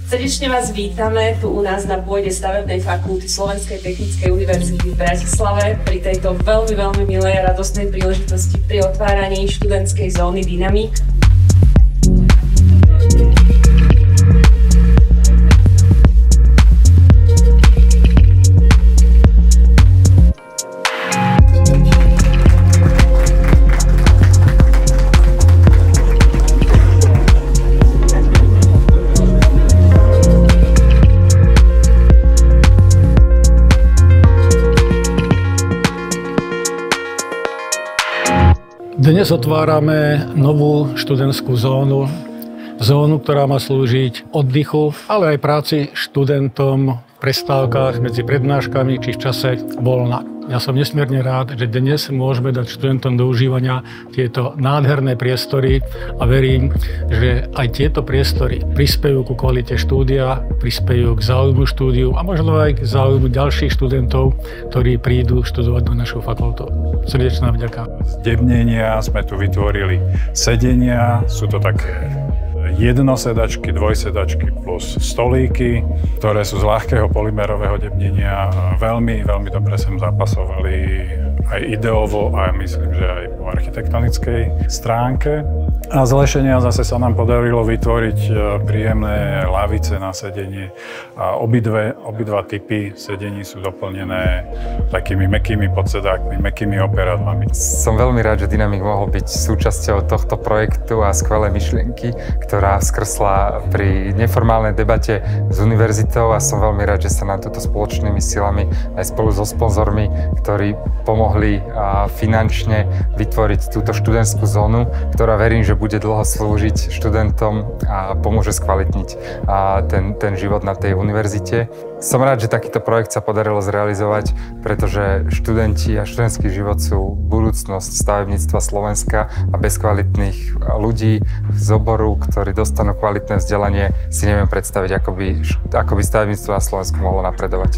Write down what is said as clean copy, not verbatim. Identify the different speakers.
Speaker 1: Srdečne vás vítame tu u nás na pôde Stavebnej fakulty Slovenskej technickej univerzity v Bratislave pri tejto veľmi milej a radostnej príležitosti pri otváraní študentskej zóny Dynamik.
Speaker 2: Dnes otvárame novú študentskú zónu, ktorá má slúžiť oddychu, ale aj práci študentom v prestávkach medzi prednáškami či v čase voľna. Ja som nesmierne rád, že dnes môžeme dať študentom do užívania tieto nádherné priestory a verím, že aj tieto priestory prispejú ku kvalite štúdia, prispejú k záujmu štúdiu a možno aj k záujmu ďalších študentov, ktorí prídu študovať na našu fakultu. Srdečná vďaka.
Speaker 3: Z debnenia sme tu vytvorili sedenia, sú to také jednosedačky, dvojsedačky plus stolíky, ktoré sú z ľahkého polymerového debnenia. Veľmi dobre sem zapasovali aj ideovo a myslím, že aj po architektonickej stránke. A z lešenia zase sa nám podarilo vytvoriť príjemné lavice na sedenie. A obidva typy sedení sú doplnené takými mäkkými podsedákmi, mäkkými operátormi.
Speaker 4: Som veľmi rád, že Dynamik mohol byť súčasťou tohto projektu a skvelé myšlienky, ktorá skrsla pri neformálnej debate s univerzitou a som veľmi rád, že sa nám toto spoločnými silami aj spolu so sponzormi, ktorí pomohli finančne vytvoriť túto študentskú zónu, ktorá verím, že bude dlho slúžiť študentom a pomôže skvalitniť ten život na tej univerzite. Som rád, že takýto projekt sa podarilo zrealizovať, pretože študenti a študentský život sú budúcnosť stavebníctva Slovenska a bez kvalitných ľudí z oboru, ktorí dostanú kvalitné vzdelanie, si neviem predstaviť, ako by stavebníctvo na Slovensku mohlo napredovať.